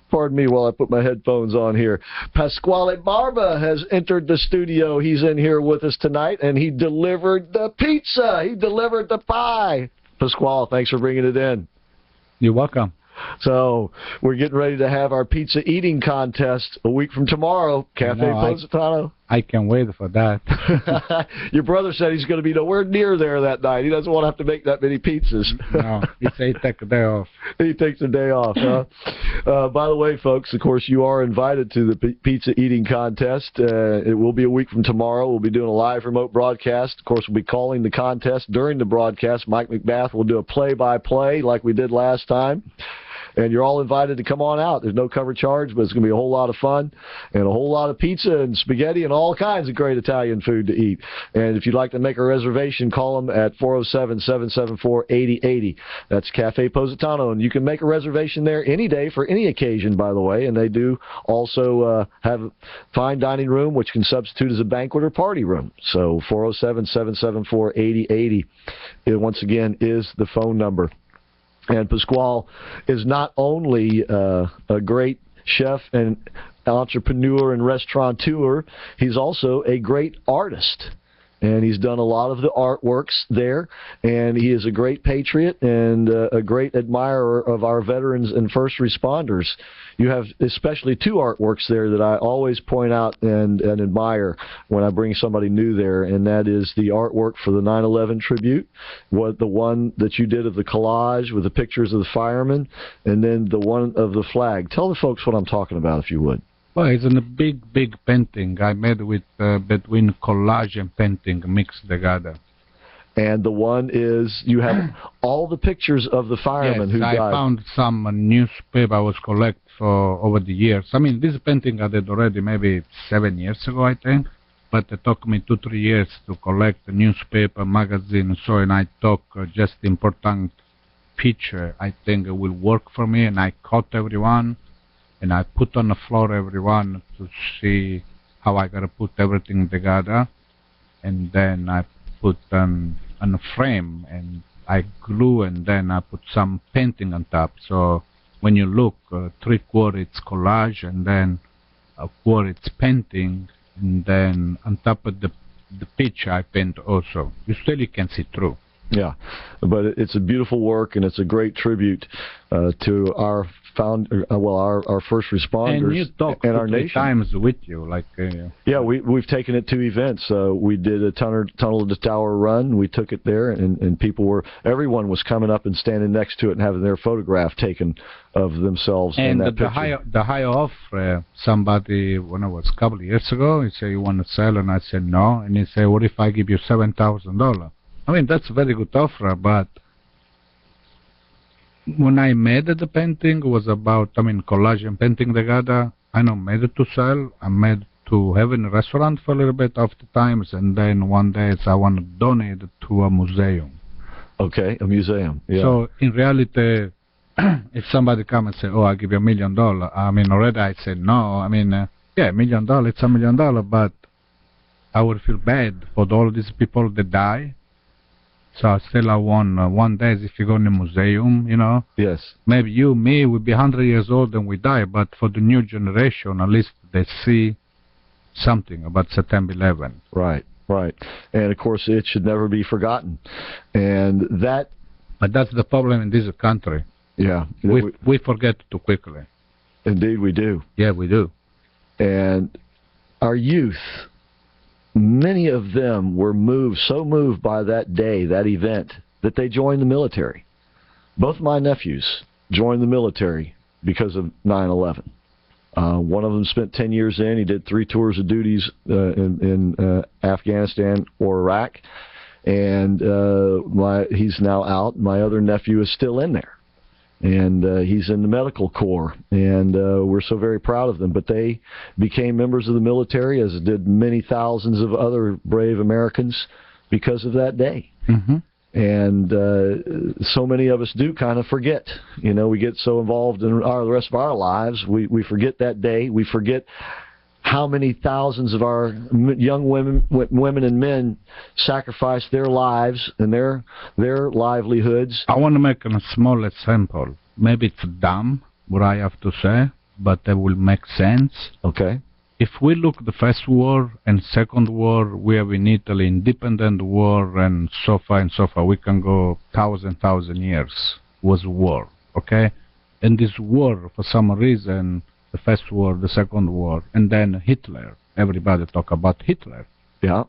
Pardon me while I put my headphones on here. Pasquale Barba has entered the studio. He's in here with us tonight, and he delivered the pizza. He delivered the pie. Pasquale, thanks for bringing it in. You're welcome. So we're getting ready to have our pizza eating contest a week from tomorrow. Cafe Positano. I can't wait for that. Your brother said he's going to be nowhere near there that night. He doesn't want to have to make that many pizzas. No, he said he takes a day off. He takes a day off, huh? By the way, folks, of course, you are invited to the pizza eating contest. It will be a week from tomorrow. We'll be doing a live remote broadcast. Of course, we'll be calling the contest during the broadcast. Mike McBath will do a play-by-play like we did last time. And you're all invited to come on out. There's no cover charge, but it's going to be a whole lot of fun and a whole lot of pizza and spaghetti and all kinds of great Italian food to eat. And if you'd like to make a reservation, call them at 407-774-8080. That's Cafe Positano. And you can make a reservation there any day for any occasion, by the way. And they do also have a fine dining room, which can substitute as a banquet or party room. So 407-774-8080, once again, is the phone number. And Pasquale is not only a great chef and entrepreneur and restaurateur, he's also a great artist. And he's done a lot of the artworks there, and he is a great patriot and a great admirer of our veterans and first responders. You have especially two artworks there that I always point out and admire when I bring somebody new there, and that is the artwork for the 9/11 tribute, the one that you did of the collage with the pictures of the firemen, and then the one of the flag. Tell the folks what I'm talking about, if you would. Well, it's a big painting I made with between collage and painting mixed together. And the one is, you have all the pictures of the firemen who died. I found some newspaper I was collect for over the years. I mean, this painting I did already maybe 7 years ago, I think. But it took me 2-3 years to collect the newspaper, magazine, so, and I took just important picture I think it will work for me, and I cut everyone. And I put on the floor everyone to see how I gotta put everything together. And then I put on a frame and I glue, and then I put some painting on top. So when you look, 3/4 it's collage, and then 1/4 it's painting, and then on top of the picture I paint also. You still can see through. Yeah, but it's a beautiful work, and it's a great tribute to our our first responders and you talked and our 3 nation. times with you, like. Yeah, we've taken it to events. We did a Tunnel to Tower run. We took it there, and everyone was coming up and standing next to it and having their photograph taken of themselves. And in that the higher off, somebody when I was a couple of years ago, he said, "You want to sell?" And I said, "No." And he said, "What if I give you $7,000?" I mean, that's a very good offer, but when I made the painting, it was about, collage and painting together. I don't made it to sell. I made to have in a restaurant for a little bit of the times, and then one day I want to donate it to a museum. Okay, a museum. Yeah. So in reality, if somebody come and say, "Oh, I'll give you $1 million," already I said no. Yeah, $1 million, it's $1 million, but I would feel bad for all these people that die. So still I want one day if you go in a museum, Yes. Maybe you, me, we'll be 100 years old and we die, but for the new generation, at least they see something about September 11. Right. And, of course, it should never be forgotten. And that... But that's the problem in this country. Yeah. We forget too quickly. Indeed we do. Yeah, we do. And our youth... Many of them were so moved by that day, that event, that they joined the military. Both my nephews joined the military because of 9/11. One of them spent 10 years in. He did 3 tours of duties in Afghanistan or Iraq. And he's now out. My other nephew is still in there. And he's in the medical corps, and we're so very proud of them. But they became members of the military, as did many thousands of other brave Americans, because of that day. Mm-hmm. And so many of us do kind of forget. We get so involved in the rest of our lives, we forget that day. We forget how many thousands of our young women and men sacrificed their lives and their livelihoods. I want to make a small example. Maybe it's dumb, what I have to say, but that will make sense. Okay. If we look the First War and Second War, we have in Italy independent war and so far, we can go thousand years was war, okay? And this war, for some reason, the First War, the Second War, and then Hitler. Everybody talk about Hitler. Yeah.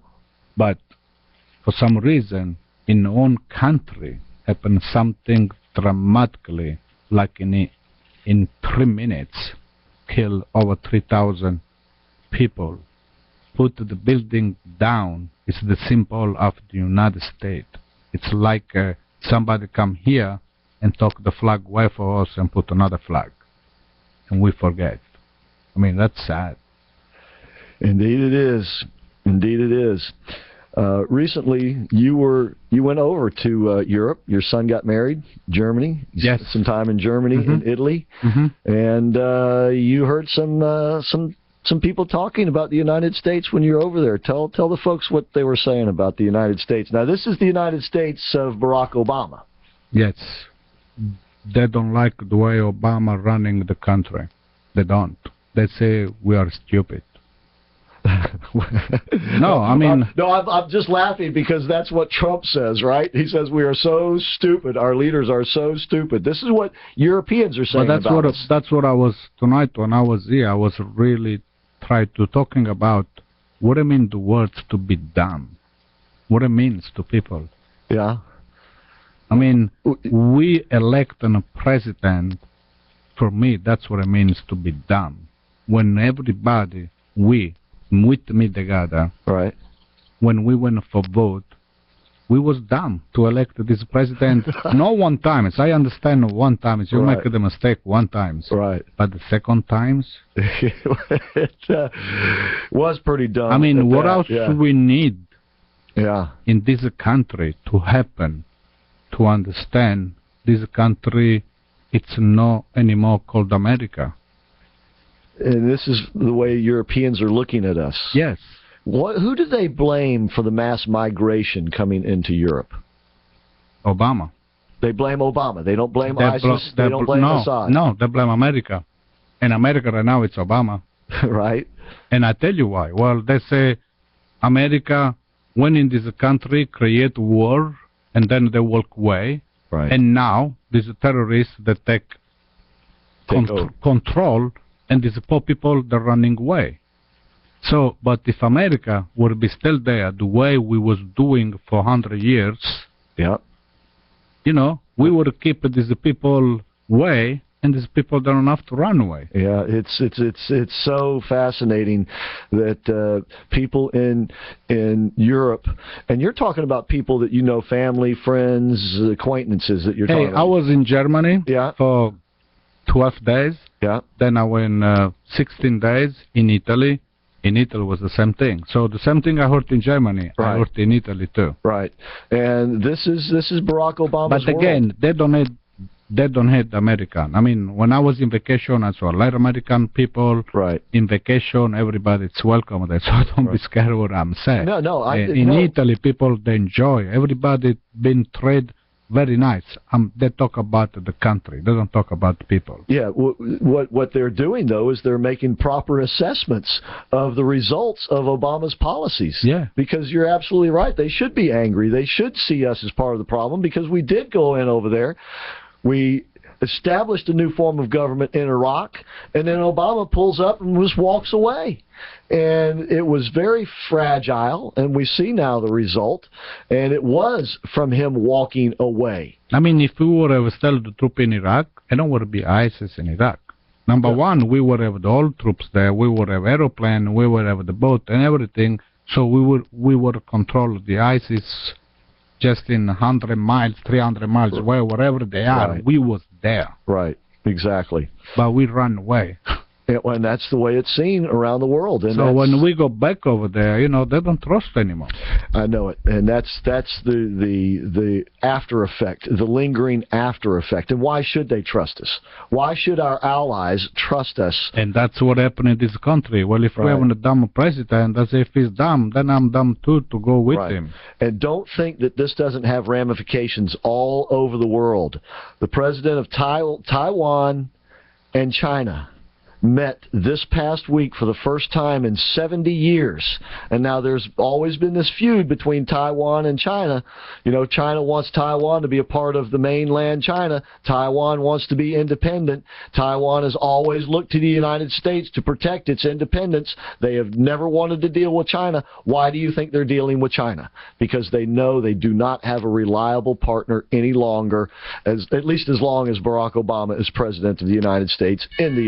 But for some reason, in our own country, happened something dramatically, like in 3 minutes, kill over 3,000 people, put the building down. It's the symbol of the United States. It's like somebody come here and took the flag away for us and put another flag, and we forget. I mean, that's sad. Indeed it is. Indeed it is. Recently, you went over to Europe. Your son got married, Germany. You Yes. spent some time in Germany and Italy, and you heard some people talking about the United States when you're over there. Tell the folks what they were saying about the United States. Now, this is the United States of Barack Obama. Yes. They don't like the way Obama running the country. They don't. They say we are stupid. No, I mean... I'm just laughing because that's what Trump says, right? He says we are so stupid. Our leaders are so stupid. This is what Europeans are saying about us. That's what I was... Tonight when I was here, I was really trying to talking about what I mean the words to be dumb. What it means to people. Yeah. I mean, we elect a president. For me, that's what it means to be dumb. When everybody, we, with me together, right, when we went for vote, we was dumb to elect this president. No one time. I understand one time. You right. make the mistake one time. Right. But the second times? It was pretty dumb. I mean, what else we need in this country to happen, to understand this country, it's not anymore called America. And this is the way Europeans are looking at us. Yes. Who do they blame for the mass migration coming into Europe? Obama. They blame Obama. They don't blame ISIS. They don't blame Assad. No, they blame America. And America right now, it's Obama. Right. And I tell you why. Well, they say America went in this country, create war, and then they walk away. Right. And now, these terrorists that take control, and these poor people, they're running away. So, but if America would be still there the way we was doing for 100 years, you know, we would keep these people away, and these people don't have to run away. Yeah, it's so fascinating that people in Europe, and you're talking about people that you know, family, friends, acquaintances that you're talking about. I was in Germany for 12 days. Yeah. Then I went 16 days in Italy. In Italy was the same thing. So the same thing I heard in Germany, I heard in Italy too. Right. And this is Barack Obama's But again, world. they don't hate American. I mean, when I was in vacation, I saw a lot of American people. Right. In vacation, everybody's welcome there, so don't be scared what I'm saying. No. In Italy, people, they enjoy. Everybody been treated very nice. They talk about the country. They don't talk about the people. Yeah. What they're doing, though, is they're making proper assessments of the results of Obama's policies. Yeah. Because you're absolutely right. They should be angry. They should see us as part of the problem because we did go in over there. We established a new form of government in Iraq, and then Obama pulls up and just walks away. And it was very fragile, and we see now the result, and it was from him walking away. I mean, if we would have still the troop in Iraq, I don't want to be ISIS in Iraq. Number one, we would have the old troops there, we would have aeroplane, we would have the boat and everything, so we would control the ISIS just in 100 miles, 300 miles away, wherever they are, we was there. Right, exactly. But we run away. And that's the way it's seen around the world. And so when we go back over there, you know, they don't trust anymore. I know it. And that's the after effect, the lingering after effect. And why should they trust us? Why should our allies trust us? And that's what happened in this country. Well, if we have a dumb president, as if he's dumb, then I'm dumb too to go with him. And don't think that this doesn't have ramifications all over the world. The president of Taiwan and China met this past week for the first time in 70 years. And now there's always been this feud between Taiwan and China. You know, China wants Taiwan to be a part of the mainland China. Taiwan wants to be independent. Taiwan has always looked to the United States to protect its independence. They have never wanted to deal with China. Why do you think they're dealing with China? Because they know they do not have a reliable partner any longer, at least as long as Barack Obama is president of the United States in the